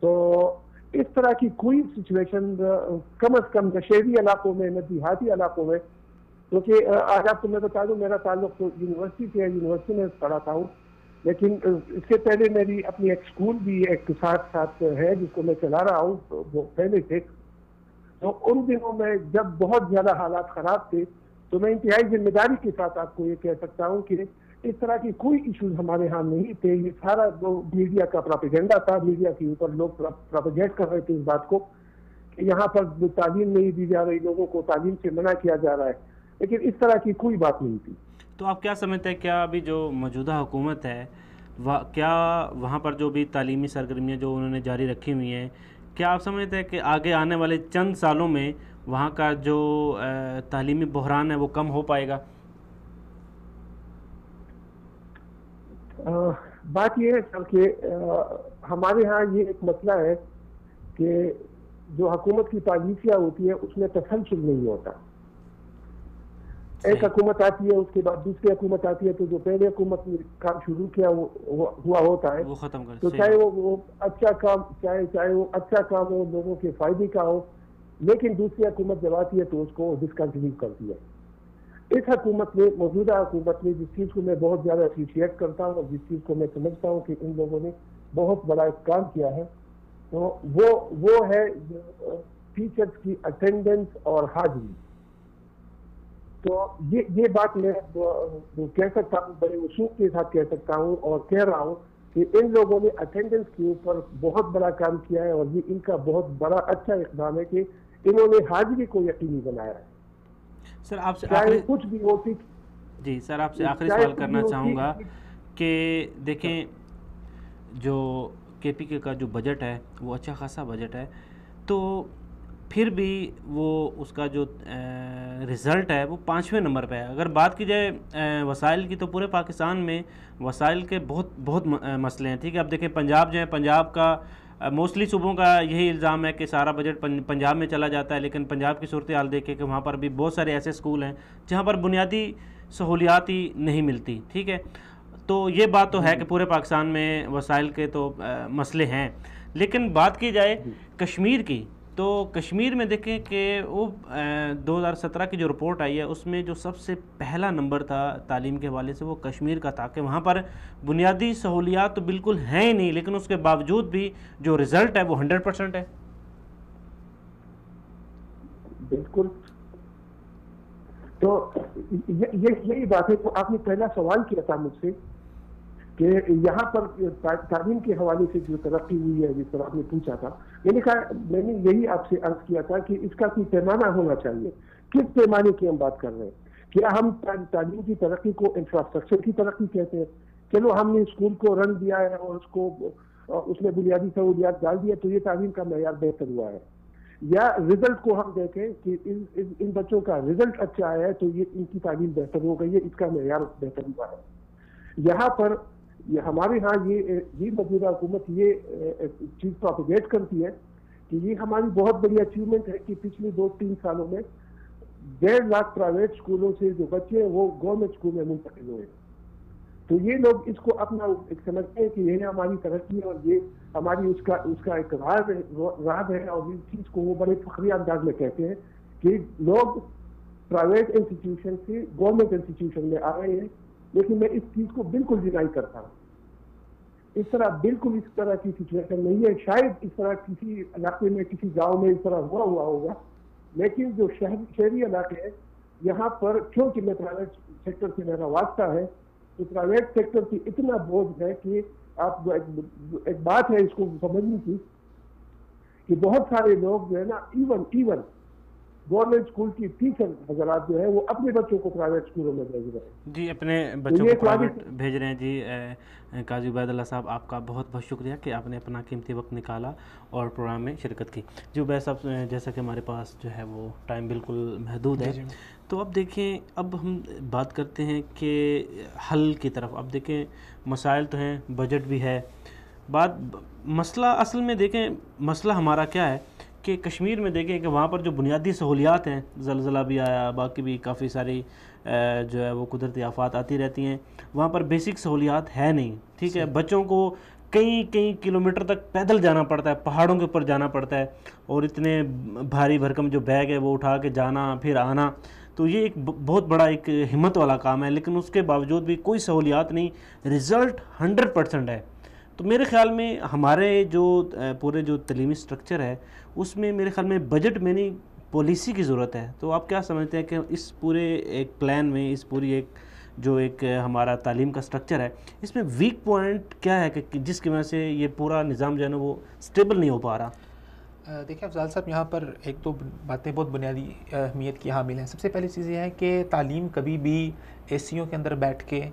تو اس طرح کی کوئی سچویشن کم از کم نہ شہری علاقوں میں نہ دیہاتی علاقوں میں، کیونکہ آج آپ کو میں بتا دوں میرا تعلق تو یونیورسٹی سے ہے، یونیورسٹی میں پڑھاتا ہوں، لیکن اس سے پہلے میری اپنی ایک اسکول بھی ایک ساتھ ہے جس کو میں چلا رہا ہوں وہ پہلے سے، تو ان دنوں میں جب بہت زیادہ حالات خراب تھے تو میں انتہائی ذمہ داری کے ساتھ آپ کو یہ کہہ سکتا ہوں کہ اس طرح کی کوئی ایشوز ہمارے ہاں نہیں تھے، یہ سارا میڈیا کا پروپیگنڈا تھا، میڈیا کے اوپر لوگ پروپیگیٹ کر رہے تھے اس بات کو کہ یہاں پر تعلیم نہیں دی جا رہی، لوگوں کو تعلیم سے منع کیا جا رہا ہے، لیکن اس طرح کی کوئی بات نہیں تھی۔ تو آپ کیا سمجھتے ہیں، کیا ابھی جو موجودہ حکومت ہے کیا وہاں پر جو بھی تعلیمی سرگرمیاں جو انہوں نے جاری رکھی ہوئی ہیں، کیا آپ سمجھتے ہیں کہ آگے آنے والے چند سالوں میں وہاں کا جو تعلیمی بحران ہے وہ کم ہو پائے گا؟ بات یہ ہے سر کہ ہمارے ہاں یہ ایک مسئلہ ہے کہ جو حکومت کی پالیسیاں ہوتی ہے اس میں تسلسل نہیں ہوتا، ایک حکومت آتی ہے اس کے بعد دوسری حکومت آتی ہے، تو جو پہلے حکومت نے کام شروع کیا ہوا ہوتا ہے وہ ختم کر، تو چاہے وہ اچھا کام چاہے وہ اچھا کام ہو، لوگوں کے فائدے کا ہو، لیکن دوسری حکومت جب آتی ہے تو اس کو ڈسکنٹینیو کرتی ہے۔ اس حکومت نے، موجودہ حکومت نے، جس چیز کو میں بہت زیادہ اپریشیٹ کرتا ہوں اور جس چیز کو میں سمجھتا ہوں کہ ان لوگوں نے بہت بڑا ایک کام کیا ہے، تو وہ ہے ٹیچرز کی اٹینڈنس اور حاضری۔ تو یہ بات میں کہہ سکتا ہوں، بڑے وثوق کے ساتھ کہہ سکتا ہوں اور کہہ رہا ہوں کہ ان لوگوں نے اٹینڈنس کے اوپر بہت بڑا کام کیا ہے، اور یہ ان کا بہت بڑا اچھا اقدام ہے کہ انہوں نے حاضری کو یقینی بنایا ہے۔ سر آپ سے چاہے کچھ بھی ہوتی، جی سر آپ سے آخری سوال کرنا چاہوں گا کہ دیکھیں جو کے پی کے کا جو بجٹ ہے وہ اچھا خاصا بجٹ ہے، تو پھر بھی وہ اس کا جو رزلٹ ہے وہ 5ویں نمبر پہ ہے۔ اگر بات کی جائے وسائل کی تو پورے پاکستان میں وسائل کے بہت مسئلے ہیں، ٹھیک ہے۔ اب دیکھیں پنجاب جو ہے، پنجاب کا موسٹلی صوبوں کا یہی الزام ہے کہ سارا بجٹ پنجاب میں چلا جاتا ہے، لیکن پنجاب کی صورتحال دیکھیں کہ وہاں پر بھی بہت سارے ایسے اسکول ہیں جہاں پر بنیادی سہولیات ہی نہیں ملتی، ٹھیک ہے۔ تو یہ بات تو ہے کہ پورے پاکستان میں وسائل کے تو مسئلے ہیں، لیکن بات کی جائے کشمیر کی تو کشمیر میں دیکھیں کہ وہ 2017 کی جو رپورٹ آئی ہے اس میں جو سب سے پہلا نمبر تھا تعلیم کے حوالے سے وہ کشمیر کا تھا، کہ وہاں پر بنیادی سہولیات تو بالکل ہیں ہی نہیں، لیکن اس کے باوجود بھی جو رزلٹ ہے وہ 100% ہے۔ بالکل، تو یہی بات ہے۔ تو آپ نے پہلا سوال کیا تھا مجھ سے کہ یہاں پر تعلیم کے حوالے سے جو ترقی ہوئی ہے، جس طرح آپ نے پوچھا تھا، میں نے یہی آپ سے عرض کیا تھا کہ اس کا کوئی پیمانہ ہونا چاہیے۔ کس پیمانے کی ہم بات کر رہے ہیں؟ کیا ہم تعلیم کی ترقی کو انفراسٹرکچر کی ترقی کہتے ہیں؟ چلو ہم نے اسکول کو رن دیا ہے اور اس میں بنیادی سہولیات ڈال دیا تو یہ تعلیم کا معیار بہتر ہوا ہے؟ یا رزلٹ کو ہم دیکھیں کہ ان بچوں کا رزلٹ اچھا آیا ہے تو یہ ان کی تعلیم بہتر ہو گئی ہے، اس کا معیار بہتر ہوا ہے؟ یہاں پر ہمارے ہاں یہ موجودہ حکومت یہ چیز پروپیگیٹ کرتی ہے کہ یہ ہماری بہت بڑی اچیومنٹ ہے کہ پچھلے 2-3 سالوں میں 1.5 لاکھ پرائیویٹ اسکولوں سے جو بچے ہیں وہ گورنمنٹ اسکول میں منتقل ہوئے، تو یہ لوگ اس کو اپنا ایک سمجھتے ہیں کہ یہ ہماری ترقی ہے اور یہ ہماری اس کا ایک راز ہے، اور اس چیز کو وہ بڑے فخری انداز میں کہتے ہیں کہ لوگ پرائیویٹ انسٹیٹیوشن سے گورنمنٹ انسٹیٹیوشن میں آ رہے ہیں، لیکن میں اس چیز کو بالکل ڈینائی کرتا ہوں۔ اس طرح کی سچویشن نہیں ہے، شاید اس طرح کسی علاقے میں کسی گاؤں میں اس طرح ہوا ہوگا، لیکن جو شہری علاقے ہیں یہاں پر چونکہ میں پرائیویٹ سیکٹر سے میرا واسطہ ہے، تو پرائیویٹ سیکٹر کی اتنا بوجھ ہے کہ آپ ایک بات ہے اس کو سمجھنے کی کہ بہت سارے لوگ جو ہے نا ایون گورنمنٹ اسکول کی ٹیچر حضرات جو ہیں وہ اپنے بچوں کو پرائیویٹ اسکولوں میں بھیج رہے ہیں جی، اپنے بچوں کو پرائیویٹ بھیج رہے ہیں. جی قاضی عبید اللہ صاحب، آپ کا بہت بہت شکریہ کہ آپ نے اپنا قیمتی وقت نکالا اور پروگرام میں شرکت کی. جی عبید صاحب، جیسا کہ ہمارے پاس جو ہے وہ ٹائم بالکل محدود ہے، تو اب دیکھیں، اب ہم بات کرتے ہیں کہ حل کی طرف. اب دیکھیں مسائل تو ہیں، بجٹ بھی ہے، مسئلہ اصل میں دیکھیں مسئلہ ہمارا کیا ہے کہ کشمیر میں دیکھیں کہ وہاں پر جو بنیادی سہولیات ہیں، زلزلہ بھی آیا، باقی بھی کافی ساری جو ہے وہ قدرتی آفات آتی رہتی ہیں، وہاں پر بیسک سہولیات ہے نہیں. ٹھیک ہے، بچوں کو کئی کلومیٹر تک پیدل جانا پڑتا ہے، پہاڑوں کے اوپر جانا پڑتا ہے، اور اتنے بھاری بھرکم جو بیگ ہے وہ اٹھا کے جانا پھر آنا، تو یہ ایک بہت بڑا ایک ہمت والا کام ہے. لیکن اس کے باوجود بھی کوئی سہولیات نہیں، رزلٹ 100% ہے. تو میرے خیال میں ہمارے جو پورے جو تعلیمی سٹرکچر ہے اس میں میرے خیال میں بجٹ میں نہیں، پالیسی کی ضرورت ہے. تو آپ کیا سمجھتے ہیں کہ اس پورے ایک پلان میں، اس پوری ایک ہمارا تعلیم کا سٹرکچر ہے، اس میں ویک پوائنٹ کیا ہے کہ جس کی وجہ سے یہ پورا نظام جو ہے نا وہ سٹیبل نہیں ہو پا رہا؟ دیکھیں افضال صاحب، یہاں پر ایک دو باتیں بہت بنیادی اہمیت کی حامل ہیں. سب سے پہلی چیز یہ ہے کہ تعلیم کبھی بھی اے سیوں کے اندر بیٹھ کے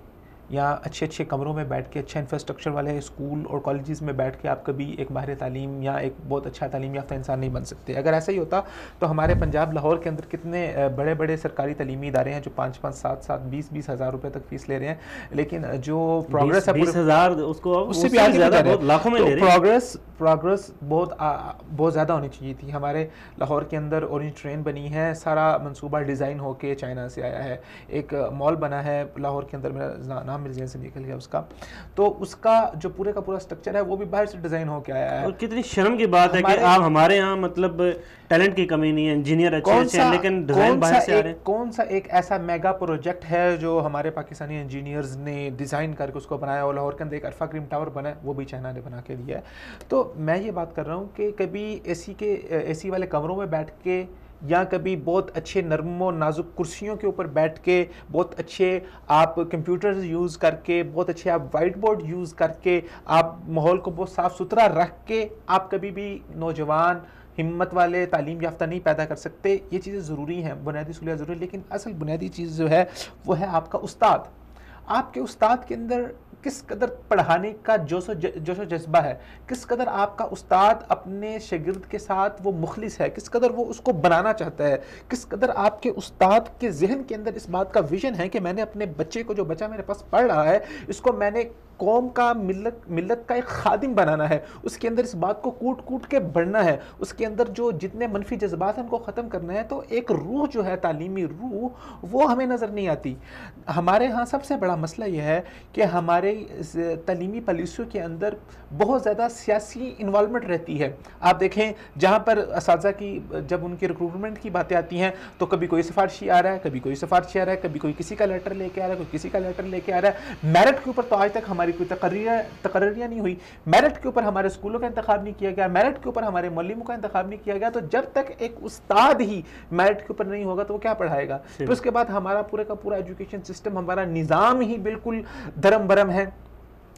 یا اچھے کمروں میں بیٹھ کے، اچھے انفراسٹرکچر والے اسکول اور کالجز میں بیٹھ کے آپ کبھی ایک ماہر تعلیم یا ایک بہت اچھا تعلیم یافتہ انسان نہیں بن سکتے. اگر ایسا ہی ہوتا تو ہمارے پنجاب لاہور کے اندر کتنے بڑے بڑے سرکاری تعلیمی ادارے ہیں جو 5-5 7-7 20-20 ہزار روپے تک فیس لے رہے ہیں، لیکن جو پروگرس ہے 20,000 اس کو اس سے بھی آگے زیادہ بہت لاکھوں میں لے رہے ہیں. پروگرس بہت زیادہ ہونی چاہیے تھی. ہمارے لاہور کے اندر اورنج ٹرین بنی ہے، سارا منصوبہ ڈیزائن ہو کے چائنا سے آیا ہے. ایک مال بنا ہے لاہور کے اندر، میرا نام میرے ذہن سے نکل گیا اس کا، تو اس کا جو پورے کا پورا سٹرکچر ہے وہ بھی باہر سے ڈیزائن ہو کے آیا ہے. اور کتنی شرم کی بات ہے کہ آپ ہمارے ہاں مطلب ٹیلنٹ کی کمی نہیں ہے، انجینئر اچھے ہیں لیکن ڈیزائن باہر سے آ رہے ہیں. کون سا ایک ایسا میگا پروجیکٹ ہے جو ہمارے پاکستانی انجینئرز نے ڈیزائن کر کے اس کو بنایا، اور لاہور کے اندر ایک عرفہ کریم ٹاور بنا ہے، وہ بھی چائنا نے بنا کے دیا ہے. تو میں یہ بات کر رہا ہوں کہ کبھی اے سی والے کمروں میں بیٹھ کے یا کبھی بہت اچھے نرم و نازک کرسیوں کے اوپر بیٹھ کے، بہت اچھے آپ کمپیوٹرز یوز کر کے، بہت اچھے آپ وائٹ بورڈ یوز کر کے، آپ ماحول کو بہت صاف ستھرا رکھ کے آپ کبھی بھی نوجوان ہمت والے تعلیم یافتہ نہیں پیدا کر سکتے. یہ چیزیں ضروری ہیں، بنیادی سہولیات ضروری، لیکن اصل بنیادی چیز جو ہے وہ ہے آپ کا استاد. آپ کے استاد کے اندر کس قدر پڑھانے کا جوش و جذبہ ہے، کس قدر آپ کا استاد اپنے شاگرد کے ساتھ وہ مخلص ہے، کس قدر وہ اس کو بنانا چاہتا ہے، کس قدر آپ کے استاد کے ذہن کے اندر اس بات کا ویژن ہے کہ میں نے اپنے بچے کو، جو بچہ میرے پاس پڑھ رہا ہے، اس کو میں نے قوم کا، ملت کا ایک خادم بنانا ہے. اس کے اندر اس بات کو کوٹ کے بڑھنا ہے، اس کے اندر جو جتنے منفی جذبات ہیں ان کو ختم کرنا ہے. تو ایک روح جو ہے، تعلیمی روح، وہ ہمیں نظر نہیں آتی. ہمارے ہاں سب سے بڑا مسئلہ یہ ہے کہ ہمارے تعلیمی پالیسیوں کے اندر بہت زیادہ سیاسی انوالومنٹ رہتی ہے. آپ دیکھیں جہاں پر اساتذہ کی جب ان کی ریکروٹمنٹ کی باتیں آتی ہیں تو کبھی کوئی سفارشی آ رہا ہے، کبھی کوئی سفارشی آ رہا ہے، کبھی کوئی کسی کا لیٹر لے کے آ رہا ہے، کوئی کسی کا لیٹر لے کے آ رہا ہے. میرٹ کے اوپر تو آج تک ہماری کوئی تقرریاں نہیں ہوئی. میرٹ کے اوپر ہمارے اسکولوں کا انتخاب نہیں کیا گیا، میرٹ کے اوپر ہمارے معلموں کا انتخاب نہیں کیا گیا. تو جب تک ایک استاد ہی میرٹ کے اوپر نہیں ہوگا تو وہ کیا پڑھائے گا؟ پھر اس کے بعد ہمارا پورے کا پورا ایجوکیشن سسٹم، ہمارا نظام ہی بالکل دھرم برم ہے،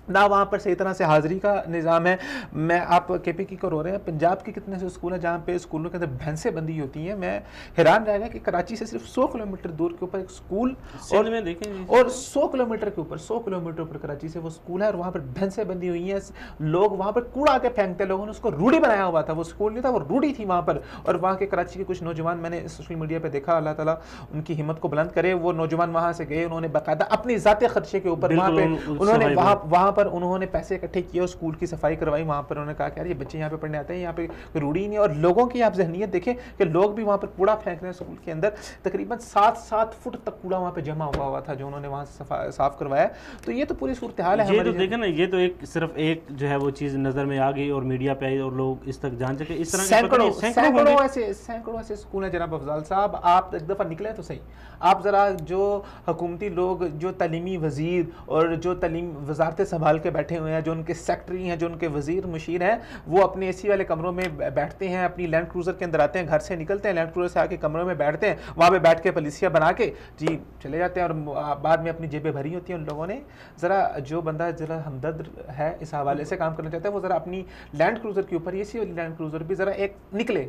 نہ وہاں پر صحیح طرح سے حاضری کا نظام ہے. میں آپ کے پی کی کو رو رہے ہیں، پنجاب کے کتنے سے اسکول ہیں جہاں پہ اسکولوں کے اندر بھینسیں بندی ہوتی ہیں. میں حیران رہ گیا کہ کراچی سے صرف 100 کلومیٹر دور کے اوپر ایک اسکول، اور 100 کلومیٹر کے اوپر کراچی سے وہ اسکول ہے، اور وہاں پر بھینسیں بندی ہوئی ہیں. لوگ وہاں پر کوڑا آ کے پھینکتے، لوگوں نے اس کو روڑی بنایا ہوا تھا. وہ اسکول نہیں تھا، وہ روڑی تھی وہاں پر. اور وہاں کے کراچی کے کچھ نوجوان میں نے سوشل میڈیا پہ دیکھا، اللہ تعالیٰ ان کی ہمت کو بلند کرے، وہ نوجوان وہاں سے گئے، انہوں نے باقاعدہ اپنی ذاتی خرچے کے اوپر وہاں پر انہوں نے پیسے اکٹھے کیے، اسکول کی صفائی کروائی. وہاں پر انہوں نے کہا کہ یار یہ بچے یہاں پہ پڑھنے آتے ہیں، یہاں پہ روڑی نہیں. اور لوگوں کی آپ ذہنیت دیکھیں کہ لوگ بھی وہاں پر کوڑا پھینک رہے ہیں اسکول کے اندر. تقریباً 7 فٹ تک کوڑا وہاں پہ جمع ہوا تھا جو انہوں نے وہاں سے صاف کروایا. تو یہ تو پوری صورتحال ہے. یہ تو دیکھیں نا، یہ تو ایک صرف ایک جو ہے وہ چیز نظر میں آ گئی اور میڈیا پہ آئی اور لوگ اس تک جان سکے. اس طرح سینکڑوں ایسے اسکول ہیں جناب افضال صاحب. آپ ایک دفعہ نکلے تو صحیح، آپ ذرا جو حکومتی لوگ، جو تعلیمی وزیر اور جو تعلیم وزارتیں سنبھال کے بیٹھے ہوئے ہیں، جو ان کے سیکٹری ہیں، جو ان کے وزیر مشیر ہیں، وہ اپنے اے سی والے کمروں میں بیٹھتے ہیں، اپنی لینڈ کروزر کے اندر آتے ہیں، گھر سے نکلتے ہیں، لینڈ کروزر سے آ کے کمروں میں بیٹھتے ہیں، وہاں پہ بیٹھ کے پالیسیاں بنا کے جی چلے جاتے ہیں، اور بعد میں اپنی جیبیں بھری ہوتی ہیں ان لوگوں نے. ذرا جو بندہ ذرا ہمدرد ہے، اس حوالے سے کام کرنا چاہتا ہے، وہ ذرا اپنی لینڈ کروزر کے اوپر، اے سی والی لینڈ کروزر بھی ذرا ایک نکلے،